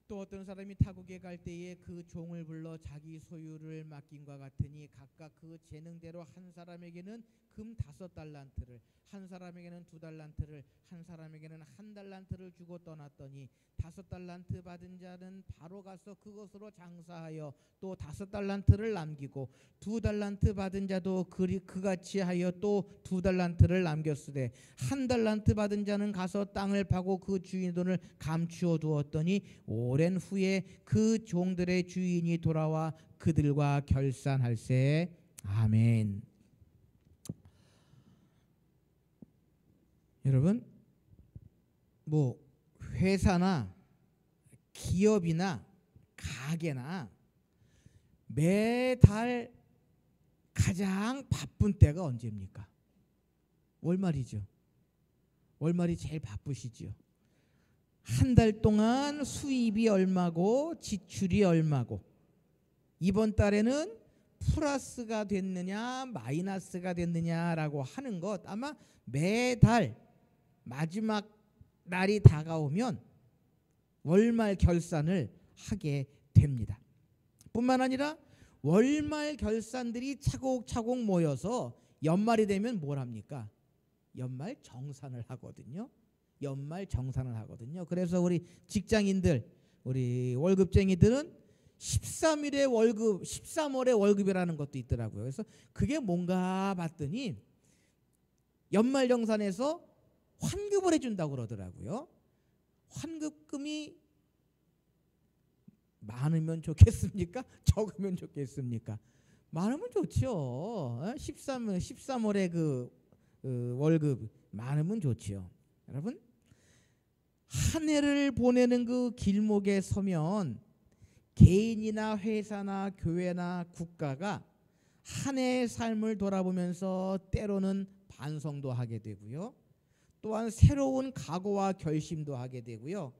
또 어떤 사람이 타국에 갈 때에 그 종을 불러 자기 소유를 맡김과 같으니 각각 그 재능대로 한 사람에게는 금 5달란트를, 한 사람에게는 2달란트를, 한 사람에게는 1달란트를 주고 떠났더니 5달란트 받은 자는 바로 가서 그것으로 장사하여 또 5달란트를 남기고 2달란트 받은 자도 그같이 하여 또 2달란트를 남겼으되 1달란트 받은 자는 가서 땅을 파고 그 주인의 돈을 감추어 두었더니 오랜 후에 그 종들의 주인이 돌아와 그들과 결산할세. 아멘. 여러분, 뭐 회사나 기업이나 가게나 매달 가장 바쁜 때가 언제입니까? 월말이죠. 월말이 제일 바쁘시죠. 한 달 동안 수입이 얼마고 지출이 얼마고, 이번 달에는 플러스가 됐느냐 마이너스가 됐느냐라고 하는 것, 아마 매달 마지막 날이 다가오면 월말 결산을 하게 됩니다. 뿐만 아니라 월말 결산들이 차곡차곡 모여서 연말이 되면 뭘 합니까? 연말 정산을 하거든요. 연말 정산을 하거든요. 그래서 우리 직장인들, 우리 월급쟁이들은 13일에 월급, 13월에 월급이라는 것도 있더라고요. 그래서 그게 뭔가 봤더니 연말정산에서 환급을 해준다고 그러더라고요. 환급금이 많으면 좋겠습니까? 적으면 좋겠습니까? 많으면 좋죠. 13월에 그 월급 많으면 좋죠. 여러분, 한 해를 보내는 그 길목에 서면 개인이나 회사나 교회나 국가가 한 해의 삶을 돌아보면서 때로는 반성도 하게 되고요. 또한 새로운 각오와 결심도 하게 되고요.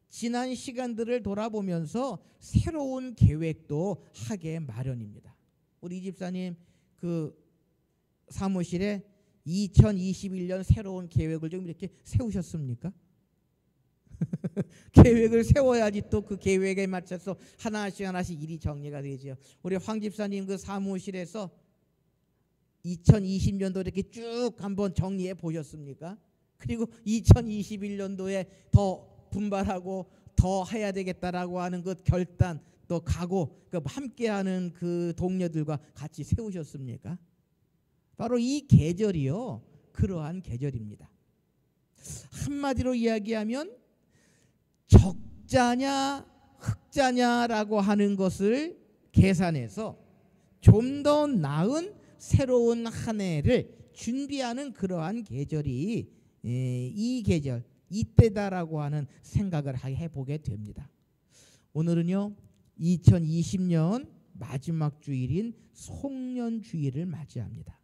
지난 시간들을 돌아보면서 새로운 계획도 하게 마련입니다. 우리 이 집사님 그 사무실에 2021년 새로운 계획을 좀 이렇게 세우셨습니까? 계획을 세워야지 또 그 계획에 맞춰서 하나씩 일이 정리가 되죠. 우리 황 집사님 그 사무실에서 2020년도 이렇게 쭉 한번 정리해 보셨습니까? 그리고 2021년도에 더 분발하고 더 해야 되겠다라고 하는 그 결단, 또 각오, 그 함께하는 그 동료들과 같이 세우셨습니까? 바로 이 계절이요, 그러한 계절입니다. 한마디로 이야기하면 적자냐 흑자냐라고 하는 것을 계산해서 좀 더 나은 새로운 한 해를 준비하는 그러한 계절이 이 계절, 이때다라고 하는 생각을 해보게 됩니다. 오늘은요 2020년 마지막 주일인 송년주일을 맞이합니다.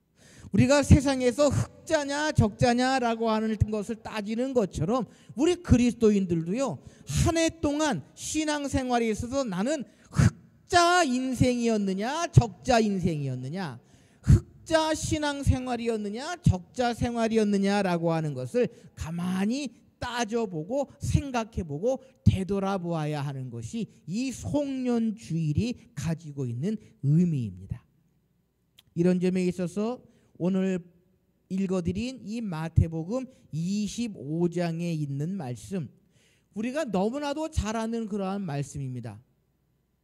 우리가 세상에서 흑자냐 적자냐라고 하는 것을 따지는 것처럼 우리 그리스도인들도요, 한 해 동안 신앙생활에 있어서 나는 흑자 인생이었느냐 적자 인생이었느냐, 흑자 신앙생활이었느냐 적자 생활이었느냐라고 하는 것을 가만히 따져보고 생각해보고 되돌아보아야 하는 것이 이 송년주일이 가지고 있는 의미입니다. 이런 점에 있어서 오늘 읽어드린 이 마태복음 25장에 있는 말씀, 우리가 너무나도 잘 아는 그러한 말씀입니다.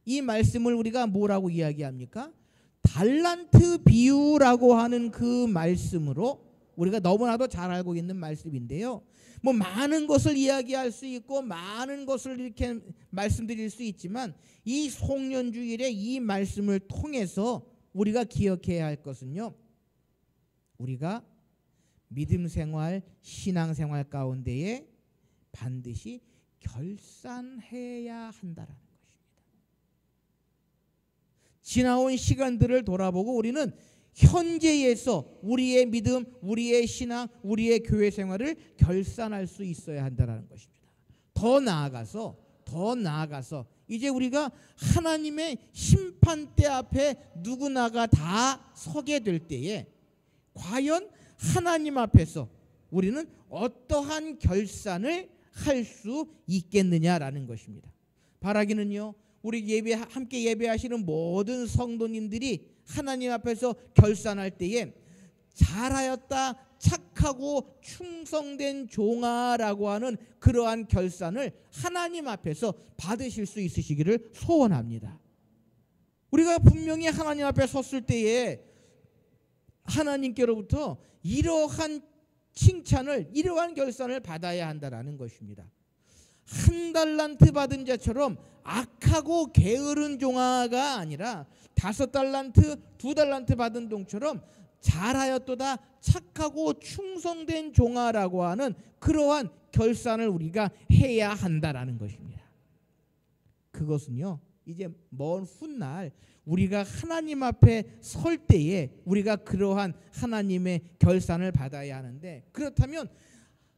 이 말씀을 우리가 뭐라고 이야기합니까? 달란트 비유라고 하는 그 말씀으로 우리가 너무나도 잘 알고 있는 말씀인데요. 뭐 많은 것을 이야기할 수 있고 많은 것을 이렇게 말씀드릴 수 있지만 이 송년주일에 이 말씀을 통해서 우리가 기억해야 할 것은요, 우리가 믿음 생활, 신앙 생활 가운데에 반드시 결산해야 한다라는 것입니다. 지나온 시간들을 돌아보고 우리는 현재에서 우리의 믿음, 우리의 신앙, 우리의 교회 생활을 결산할 수 있어야 한다는 것입니다. 더 나아가서 이제 우리가 하나님의 심판대 앞에 누구나가 다 서게 될 때에 과연 하나님 앞에서 우리는 어떠한 결산을 할 수 있겠느냐라는 것입니다. 바라기는요, 우리 함께 예배하시는 모든 성도님들이 하나님 앞에서 결산할 때에 잘하였다 착하고 충성된 종아라고 하는 그러한 결산을 하나님 앞에서 받으실 수 있으시기를 소원합니다. 우리가 분명히 하나님 앞에 섰을 때에 하나님께로부터 이러한 칭찬을, 이러한 결산을 받아야 한다라는 것입니다. 1달란트 받은 자처럼 악하고 게으른 종아가 아니라 5달란트, 2달란트 받은 종처럼 잘하였도다 착하고 충성된 종아라고 하는 그러한 결산을 우리가 해야 한다라는 것입니다. 그것은요, 이제 먼 훗날 우리가 하나님 앞에 설 때에 우리가 그러한 하나님의 결산을 받아야 하는데, 그렇다면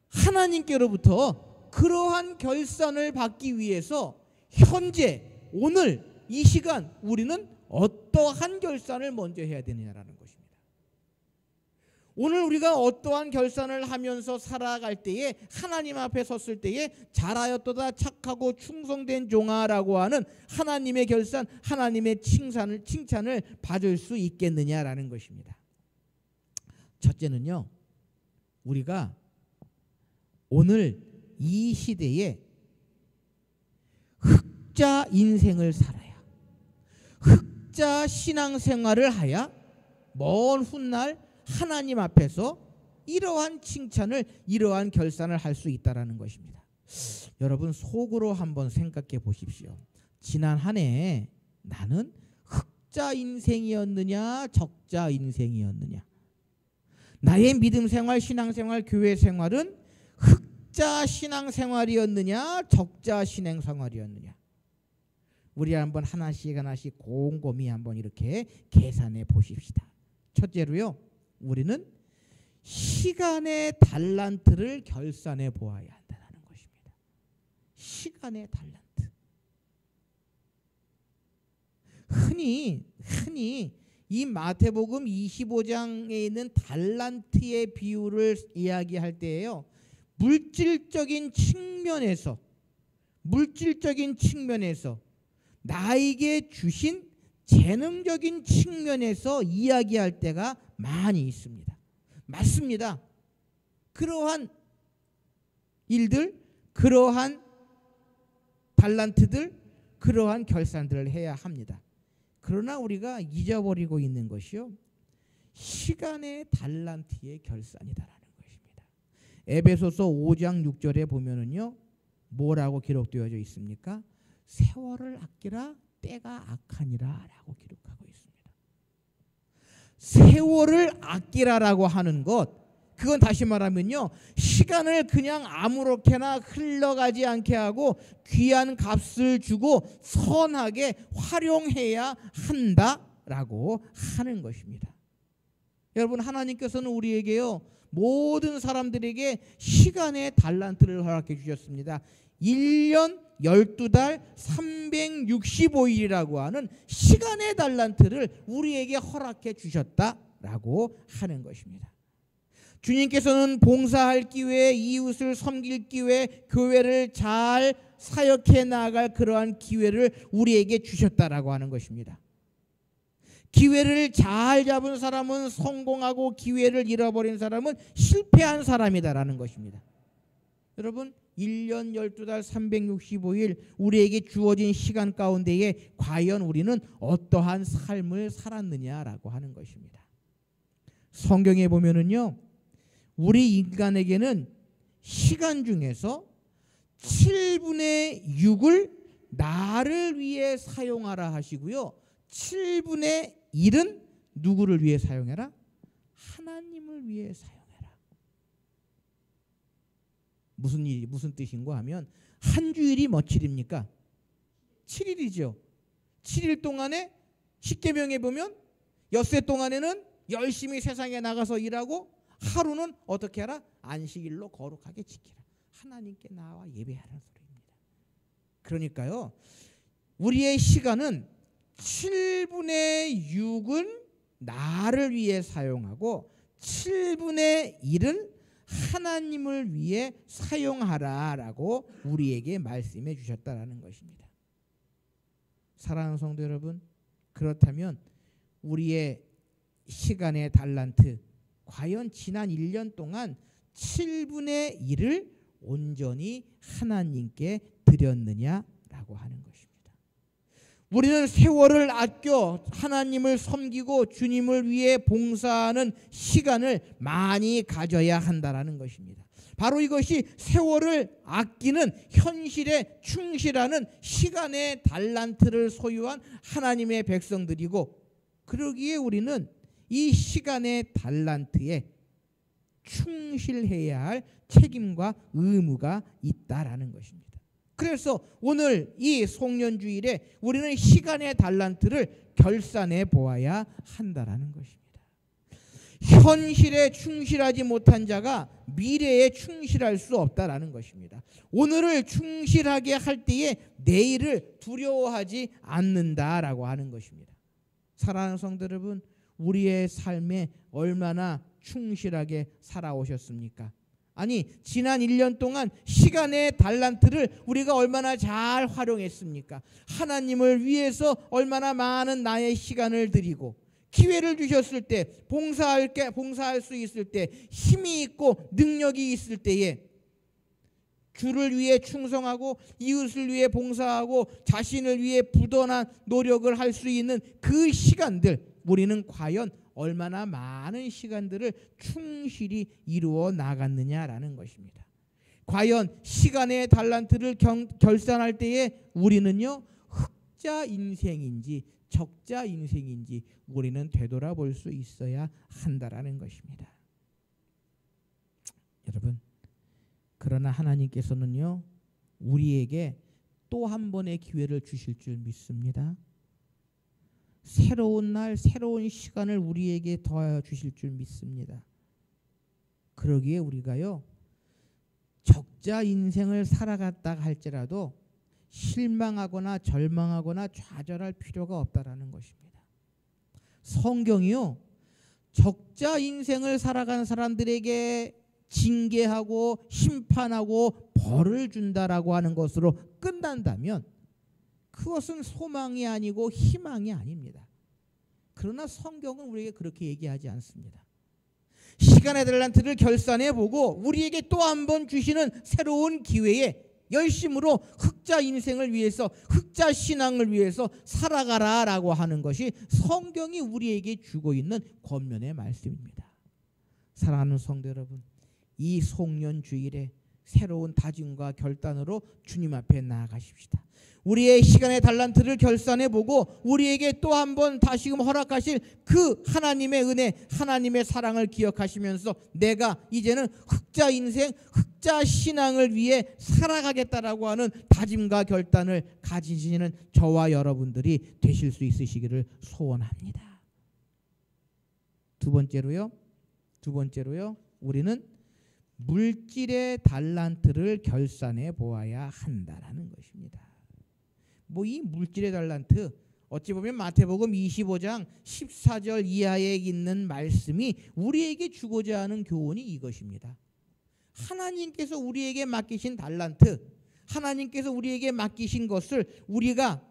하나님께로부터 그러한 결산을 받기 위해서 현재 오늘 이 시간 우리는 어떠한 결산을 먼저 해야 되느냐라는 것입니다. 오늘 우리가 어떠한 결산을 하면서 살아갈 때에 하나님 앞에 섰을 때에 잘하였도다 착하고 충성된 종아라고 하는 하나님의 결산, 하나님의 칭찬을 받을 수 있겠느냐라는 것입니다. 첫째는요, 우리가 오늘 이 시대에 흑자 인생을 살아야, 흑자 신앙생활을 하야 먼 훗날 하나님 앞에서 이러한 칭찬을, 이러한 결산을 할 수 있다라는 것입니다. 여러분 속으로 한번 생각해 보십시오. 지난 한 해 나는 흑자 인생이었느냐 적자 인생이었느냐. 나의 믿음 생활, 신앙 생활, 교회 생활은 흑자 신앙 생활이었느냐 적자 신앙 생활이었느냐. 우리 한번 하나씩 곰곰이 한번 이렇게 계산해 보십시다. 첫째로요, 우리는 시간의 달란트를 결산해 보아야 한다는 것입니다. 시간의 달란트. 흔히 이 마태복음 25장에 있는 달란트의 비율을 이야기할 때에요, 물질적인 측면에서 나에게 주신 재능적인 측면에서 이야기할 때가 많이 있습니다. 맞습니다. 그러한 일들, 그러한 달란트들, 그러한 결산들을 해야 합니다. 그러나 우리가 잊어버리고 있는 것이요, 시간의 달란트의 결산이다라는 것입니다. 에베소서 5장 6절에 보면은요, 뭐라고 기록되어져 있습니까? 세월을 아끼라 때가 악하니라 라고 기록하고 있습니다. 세월을 아끼라라고 하는 것, 그건 다시 말하면요, 시간을 그냥 아무렇게나 흘러가지 않게 하고 귀한 값을 주고 선하게 활용해야 한다라고 하는 것입니다. 여러분, 하나님께서는 우리에게요, 모든 사람들에게 시간의 달란트를 허락해 주셨습니다. 1년 12달 365일이라고 하는 시간의 달란트를 우리에게 허락해 주셨다라고 하는 것입니다. 주님께서는 봉사할 기회, 이웃을 섬길 기회, 교회를 잘 사역해 나갈 그러한 기회를 우리에게 주셨다라고 하는 것입니다. 기회를 잘 잡은 사람은 성공하고 기회를 잃어버린 사람은 실패한 사람이다라는 것입니다. 여러분, 1년 12달 365일 우리에게 주어진 시간 가운데에 과연 우리는 어떠한 삶을 살았느냐라고 하는 것입니다. 성경에 보면은요, 우리 인간에게는 시간 중에서 7분의 6을 나를 위해 사용하라 하시고요, 7분의 1은 누구를 위해 사용해라? 하나님을 위해 사용해라. 무슨 뜻인가 하면, 한 주일이 며칠입니까? 7일이죠. 7일 동안에 십계명에 보면 엿새 동안에는 열심히 세상에 나가서 일하고, 하루는 어떻게 하라? 안식일로 거룩하게 지키라. 하나님께 나와 예배하라는 소리입니다. 그러니까요, 우리의 시간은 7분의 6은 나를 위해 사용하고 7분의 1은 하나님을 위해 사용하라라고 우리에게 말씀해 주셨다라는 것입니다. 사랑하는 성도 여러분, 그렇다면 우리의 시간의 달란트, 과연 지난 1년 동안 7분의 1을 온전히 하나님께 드렸느냐라고 하는 것입니다. 우리는 세월을 아껴 하나님을 섬기고 주님을 위해 봉사하는 시간을 많이 가져야 한다라는 것입니다. 바로 이것이 세월을 아끼는, 현실에 충실하는 시간의 달란트를 소유한 하나님의 백성들이고, 그러기에 우리는 이 시간의 달란트에 충실해야 할 책임과 의무가 있다라는 것입니다. 그래서 오늘 이 송년주일에 우리는 시간의 달란트를 결산해 보아야 한다라는 것입니다. 현실에 충실하지 못한 자가 미래에 충실할 수 없다라는 것입니다. 오늘을 충실하게 할 때에 내일을 두려워하지 않는다라고 하는 것입니다. 사랑하는 성도 여러분, 우리의 삶에 얼마나 충실하게 살아오셨습니까? 아니, 지난 1년 동안 시간의 달란트를 우리가 얼마나 잘 활용했습니까? 하나님을 위해서 얼마나 많은 나의 시간을 드리고, 기회를 주셨을 때, 봉사할 수 있을 때, 힘이 있고 능력이 있을 때에 주를 위해 충성하고 이웃을 위해 봉사하고 자신을 위해 부단한 노력을 할 수 있는 그 시간들, 우리는 과연 얼마나 많은 시간들을 충실히 이루어 나갔느냐라는 것입니다. 과연 시간의 달란트를 결산할 때에 우리는요, 흑자 인생인지 적자 인생인지 우리는 되돌아볼 수 있어야 한다라는 것입니다. 여러분, 그러나 하나님께서는요, 우리에게 또 한 번의 기회를 주실 줄 믿습니다. 새로운 날, 새로운 시간을 우리에게 더하여 주실 줄 믿습니다. 그러기에 우리가요, 적자 인생을 살아갔다 할지라도 실망하거나 절망하거나 좌절할 필요가 없다라는 것입니다. 성경이요, 적자 인생을 살아간 사람들에게 징계하고 심판하고 벌을 준다라고 하는 것으로 끝난다면 그것은 소망이 아니고 희망이 아닙니다. 그러나 성경은 우리에게 그렇게 얘기하지 않습니다. 시간의 달란트를 결산해 보고 우리에게 또 한 번 주시는 새로운 기회에 열심으로 흑자 인생을 위해서, 흑자 신앙을 위해서 살아가라라고 하는 것이 성경이 우리에게 주고 있는 권면의 말씀입니다. 사랑하는 성도 여러분, 이 송년주일에 새로운 다짐과 결단으로 주님 앞에 나아가십시다. 우리의 시간의 달란트를 결산해보고 우리에게 또 한 번 다시금 허락하실 그 하나님의 은혜, 하나님의 사랑을 기억하시면서 내가 이제는 흑자 인생, 흑자 신앙을 위해 살아가겠다라고 하는 다짐과 결단을 가지시는 저와 여러분들이 되실 수 있으시기를 소원합니다. 두 번째로요, 우리는 물질의 달란트를 결산해 보아야 한다라는 것입니다. 이 물질의 달란트, 어찌 보면 마태복음 25장 14절 이하에 있는 말씀이 우리에게 주고자 하는 교훈이 이것입니다. 하나님께서 우리에게 맡기신 달란트, 하나님께서 우리에게 맡기신 것을 우리가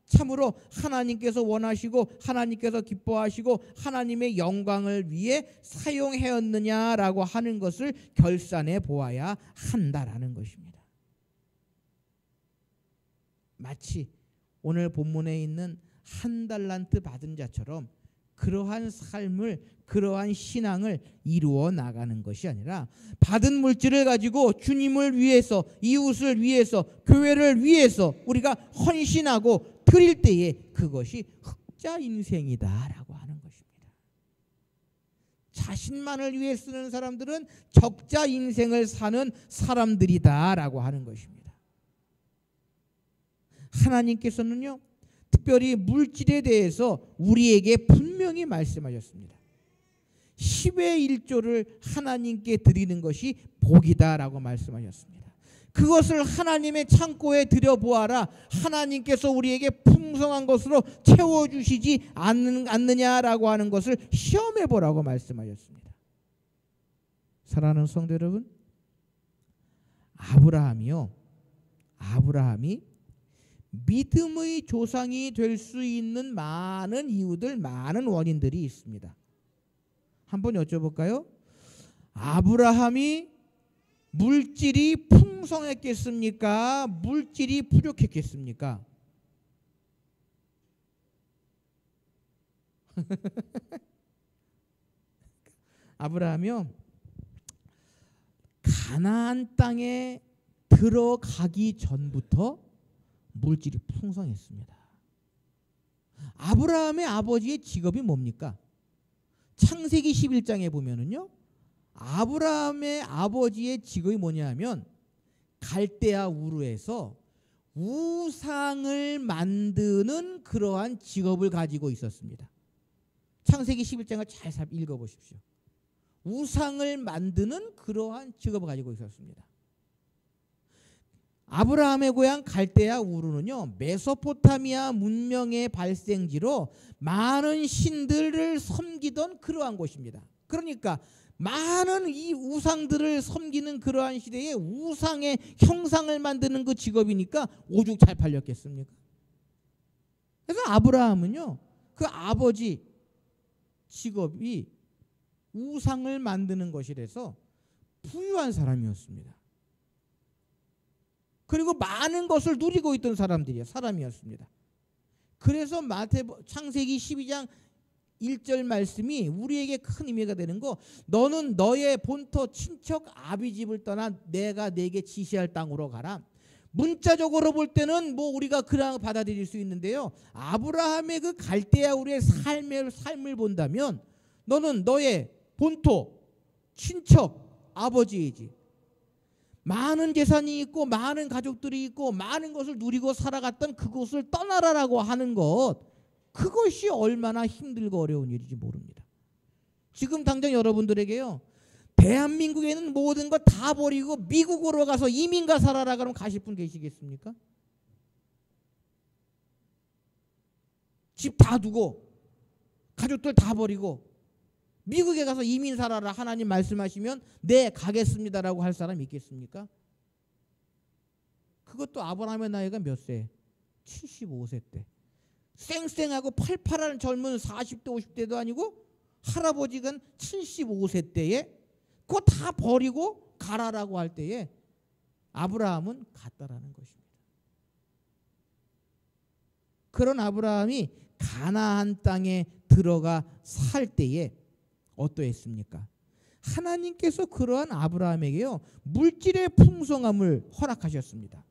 참으로 하나님께서 원하시고 하나님께서 기뻐하시고 하나님의 영광을 위해 사용하였느냐라고 하는 것을 결산해 보아야 한다라는 것입니다. 마치 오늘 본문에 있는 한 달란트 받은 자처럼 그러한 삶을, 그러한 신앙을 이루어 나가는 것이 아니라 받은 물질을 가지고 주님을 위해서, 이웃을 위해서, 교회를 위해서 우리가 헌신하고 드릴 때에 그것이 흑자 인생이다라고 하는 것입니다. 자신만을 위해 쓰는 사람들은 적자 인생을 사는 사람들이다라고 하는 것입니다. 하나님께서는요, 특별히 물질에 대해서 우리에게 분명히 말씀하셨습니다. 10의 1조를 하나님께 드리는 것이 복이다라고 말씀하셨습니다. 그것을 하나님의 창고에 들여보아라. 하나님께서 우리에게 풍성한 것으로 채워주시지 않느냐라고 하는 것을 시험해보라고 말씀하셨습니다. 사랑하는 성도 여러분, 아브라함이 믿음의 조상이 될 수 있는 많은 이유들, 많은 원인들이 있습니다. 한번 여쭤볼까요? 아브라함이 물질이 풍성했겠습니까? 물질이 부족했겠습니까? 아브라함이요, 가나안 땅에 들어가기 전부터 물질이 풍성했습니다. 아브라함의 아버지의 직업이 뭡니까? 창세기 11장에 보면은요, 아브라함의 아버지의 직업이 뭐냐면 갈대아 우르에서 우상을 만드는 그러한 직업을 가지고 있었습니다. 창세기 11장을 잘 읽어보십시오. 우상을 만드는 그러한 직업을 가지고 있었습니다. 아브라함의 고향 갈대아 우르는요, 메소포타미아 문명의 발생지로 많은 신들을 섬기던 그러한 곳입니다. 그러니까 많은 이 우상들을 섬기는 그러한 시대에 우상의 형상을 만드는 그 직업이니까 오죽 잘 팔렸겠습니까? 그래서 아브라함은요, 그 아버지 직업이 우상을 만드는 것이라서 부유한 사람이었습니다. 그리고 많은 것을 누리고 있던 사람이었습니다. 그래서 창세기 12장 1절 말씀이 우리에게 큰 의미가 되는 거, 너는 너의 본토 친척 아비 집을 떠나 내가 내게 지시할 땅으로 가라. 문자적으로 볼 때는 뭐 우리가 그냥 받아들일 수 있는데요, 아브라함의 그 갈대아 우리의 삶을 본다면 너는 너의 본토 친척 아버지의 집, 많은 재산이 있고 많은 가족들이 있고 많은 것을 누리고 살아갔던 그곳을 떠나라라고 하는 것, 그것이 얼마나 힘들고 어려운 일인지 모릅니다. 지금 당장 여러분들에게요, 대한민국에 있는 모든 것 다 버리고 미국으로 가서 이민가 살아라 그러면 가실 분 계시겠습니까? 집 다 두고 가족들 다 버리고 미국에 가서 이민 살아라 하나님 말씀하시면 네 가겠습니다라고 할 사람 있겠습니까? 그것도 아브라함의 나이가 몇 세? 75세 때. 쌩쌩하고 팔팔한 젊은 40대 50대도 아니고 할아버지가 75세 때에 그거 다 버리고 가라라고 할 때에 아브라함은 갔다라는 것입니다. 그런 아브라함이 가나안 땅에 들어가 살 때에 어떠했습니까? 하나님께서 그러한 아브라함에게요, 물질의 풍성함을 허락하셨습니다.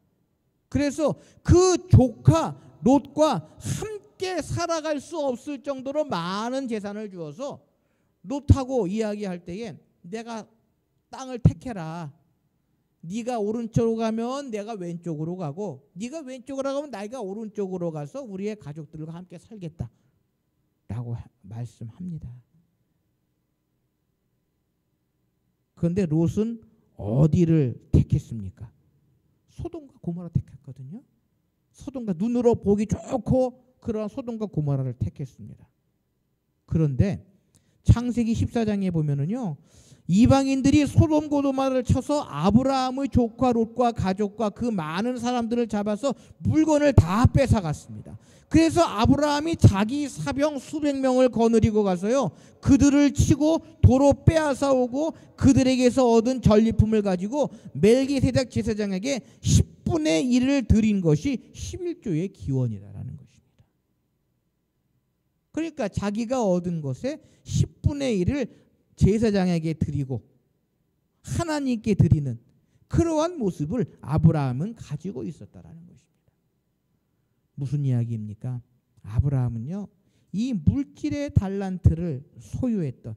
그래서 그 조카 롯과 함께 살아갈 수 없을 정도로 많은 재산을 주어서 롯하고 이야기할 때에 내가 땅을 택해라. 네가 오른쪽으로 가면 내가 왼쪽으로 가고 네가 왼쪽으로 가면 내가 오른쪽으로 가서 우리의 가족들과 함께 살겠다 라고 말씀합니다. 그런데 롯은 어디를 택했습니까? 소돔과 고모라 택했거든요. 소돔과 눈으로 보기 좋고 그러한 소돔과 고모라를 택했습니다. 그런데 창세기 14장에 보면은요, 이방인들이 소돔 고모라를 쳐서 아브라함의 조카 롯과 가족과 그 많은 사람들을 잡아서 물건을 다 뺏어갔습니다. 그래서 아브라함이 자기 사병 수백 명을 거느리고 가서요, 그들을 치고 도로 빼앗아 오고 그들에게서 얻은 전리품을 가지고 멜기세덱 제사장에게 10분의 1을 드린 것이 11조의 기원이라는 것입니다. 그러니까 자기가 얻은 것의 10분의 1을 제사장에게 드리고 하나님께 드리는 그러한 모습을 아브라함은 가지고 있었다라는 것입니다. 무슨 이야기입니까? 아브라함은요, 이 물질의 달란트를 소유했던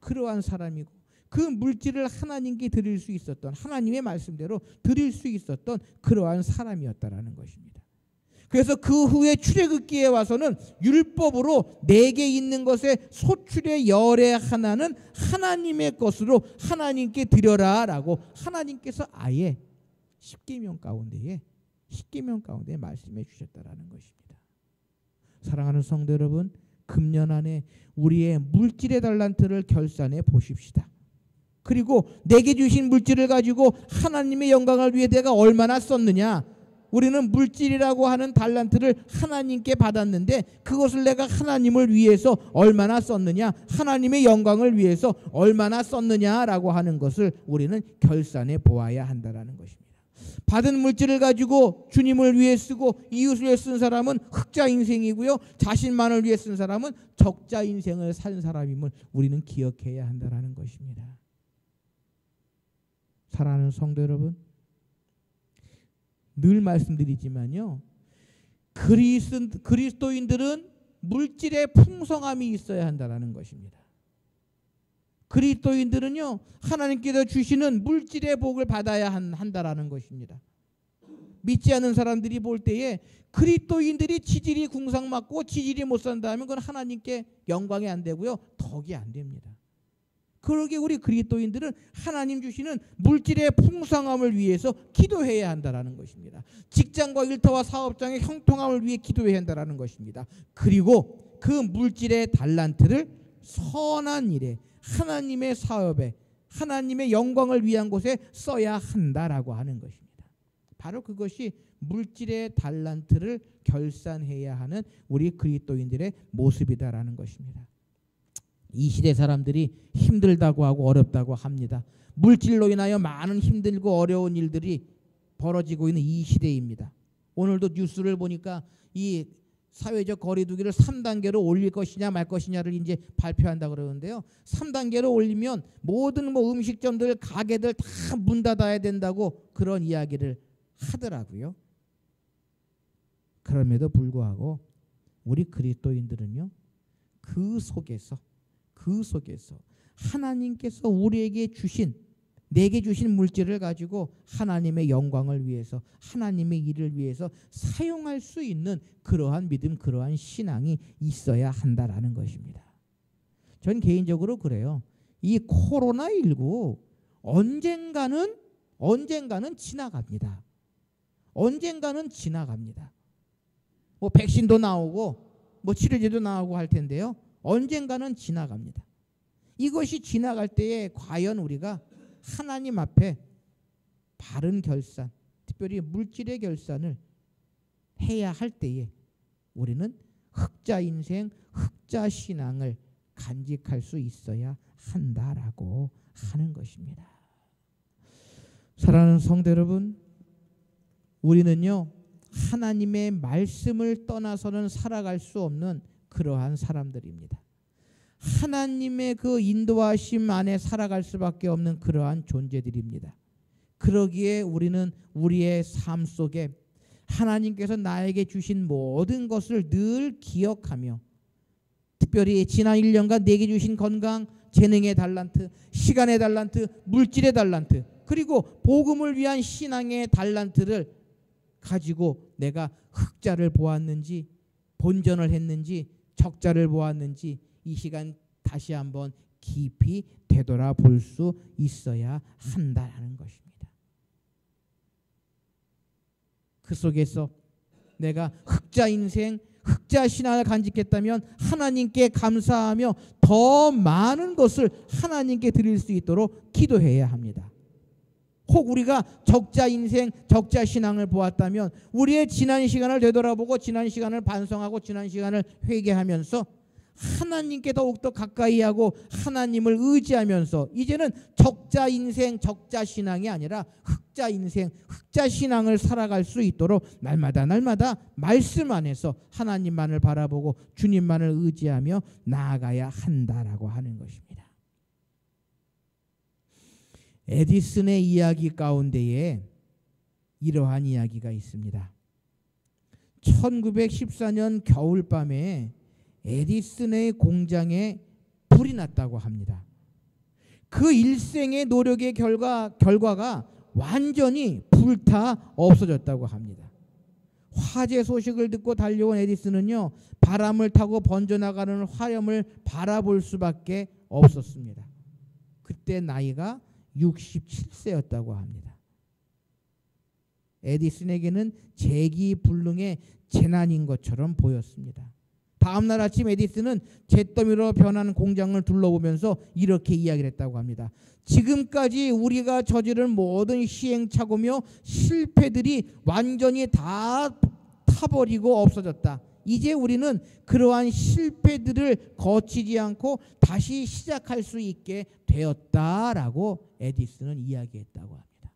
그러한 사람이고 그 물질을 하나님께 드릴 수 있었던, 하나님의 말씀대로 드릴 수 있었던 그러한 사람이었다라는 것입니다. 그래서 그 후에 출애굽기에 와서는 율법으로 내게 있는 것의 소출의 열의 하나는 하나님의 것으로 하나님께 드려라라고 하나님께서 아예 십계명 가운데에 말씀해 주셨다라는 것입니다. 사랑하는 성도 여러분, 금년 안에 우리의 물질의 달란트를 결산해 보십시다. 그리고 내게 주신 물질을 가지고 하나님의 영광을 위해 내가 얼마나 썼느냐, 우리는 물질이라고 하는 달란트를 하나님께 받았는데 그것을 내가 하나님을 위해서 얼마나 썼느냐, 하나님의 영광을 위해서 얼마나 썼느냐라고 하는 것을 우리는 결산해 보아야 한다는 것입니다. 받은 물질을 가지고 주님을 위해 쓰고 이웃을 위해 쓴 사람은 흑자 인생이고요, 자신만을 위해 쓴 사람은 적자 인생을 산 사람임을 우리는 기억해야 한다는 것입니다. 사랑하는 성도 여러분, 늘 말씀드리지만요, 그리스도인들은 물질의 풍성함이 있어야 한다는 것입니다. 그리스도인들은요, 하나님께서 주시는 물질의 복을 받아야 한다는 것입니다. 믿지 않는 사람들이 볼 때에 그리스도인들이 지질이 궁상맞고 지질이 못 산다면 그건 하나님께 영광이 안 되고요, 덕이 안 됩니다. 그러게 우리 그리스도인들은 하나님 주시는 물질의 풍성함을 위해서 기도해야 한다는 것입니다. 직장과 일터와 사업장의 형통함을 위해 기도해야 한다는 것입니다. 그리고 그 물질의 달란트를 선한 일에, 하나님의 사업에, 하나님의 영광을 위한 곳에 써야 한다라고 하는 것입니다. 바로 그것이 물질의 달란트를 결산해야 하는 우리 그리스도인들의 모습이다라는 것입니다. 이 시대 사람들이 힘들다고 하고 어렵다고 합니다. 물질로 인하여 많은 힘들고 어려운 일들이 벌어지고 있는 이 시대입니다. 오늘도 뉴스를 보니까 이 사회적 거리두기를 3단계로 올릴 것이냐 말 것이냐를 이제 발표한다고 그러는데요. 3단계로 올리면 모든 음식점들, 가게들 다 문 닫아야 된다고 그런 이야기를 하더라고요. 그럼에도 불구하고 우리 그리스도인들은요, 그 속에서 하나님께서 우리에게 주신, 내게 주신 물질을 가지고 하나님의 영광을 위해서, 하나님의 일을 위해서 사용할 수 있는 그러한 믿음, 그러한 신앙이 있어야 한다라는 것입니다. 전 개인적으로 그래요. 이 코로나19 언젠가는 지나갑니다. 언젠가는 지나갑니다. 백신도 나오고 치료제도 나오고 할 텐데요, 언젠가는 지나갑니다. 이것이 지나갈 때에 과연 우리가 하나님 앞에 바른 결산, 특별히 물질의 결산을 해야 할 때에 우리는 흑자 인생, 흑자 신앙을 간직할 수 있어야 한다라고 하는 것입니다. 사랑하는 성도 여러분, 우리는요, 하나님의 말씀을 떠나서는 살아갈 수 없는 그러한 사람들입니다. 하나님의 그 인도하심 안에 살아갈 수밖에 없는 그러한 존재들입니다. 그러기에 우리는 우리의 삶 속에 하나님께서 나에게 주신 모든 것을 늘 기억하며, 특별히 지난 1년간 내게 주신 건강, 재능의 달란트, 시간의 달란트, 물질의 달란트, 그리고 복음을 위한 신앙의 달란트를 가지고 내가 흑자를 보았는지, 본전을 했는지, 적자를 보았는지 이 시간 다시 한번 깊이 되돌아볼 수 있어야 한다는 것입니다. 그 속에서 내가 흑자 인생, 흑자 신앙을 간직했다면 하나님께 감사하며 더 많은 것을 하나님께 드릴 수 있도록 기도해야 합니다. 혹 우리가 적자 인생, 적자 신앙을 보았다면 우리의 지난 시간을 되돌아보고 지난 시간을 반성하고 지난 시간을 회개하면서 하나님께 더욱더 가까이 하고 하나님을 의지하면서 이제는 적자 인생, 적자 신앙이 아니라 흑자 인생, 흑자 신앙을 살아갈 수 있도록 날마다 말씀 안에서 하나님만을 바라보고 주님만을 의지하며 나아가야 한다라고 하는 것입니다. 에디슨의 이야기 가운데에 이러한 이야기가 있습니다. 1914년 겨울밤에 에디슨의 공장에 불이 났다고 합니다. 그 일생의 노력의 결과가 완전히 불타 없어졌다고 합니다. 화재 소식을 듣고 달려온 에디슨은요, 바람을 타고 번져나가는 화염을 바라볼 수밖에 없었습니다. 그때 나이가 67세였다고 합니다. 에디슨에게는 재기불능의 재난인 것처럼 보였습니다. 다음날 아침 에디슨은 잿더미로 변한 공장을 둘러보면서 이렇게 이야기를 했다고 합니다. 지금까지 우리가 저지른 모든 시행착오며 실패들이 완전히 다 타버리고 없어졌다. 이제 우리는 그러한 실패들을 거치지 않고 다시 시작할 수 있게 되었다라고 에디슨은 이야기했다고 합니다.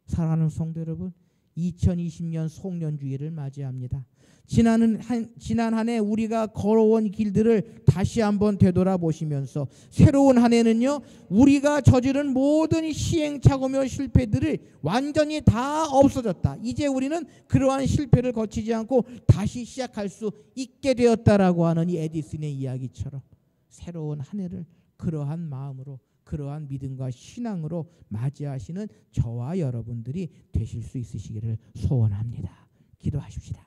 사랑하는 성도 여러분, 2020년 송년주의를 맞이합니다. 지난 한 해 우리가 걸어온 길들을 다시 한번 되돌아보시면서 새로운 한 해는요, 우리가 저지른 모든 시행착오며 실패들을 완전히 다 없어졌다. 이제 우리는 그러한 실패를 거치지 않고 다시 시작할 수 있게 되었다라고 하는 이 에디슨의 이야기처럼 새로운 한 해를 그러한 마음으로, 그러한 믿음과 신앙으로 맞이하시는 저와 여러분들이 되실 수 있으시기를 소원합니다. 기도하십시다.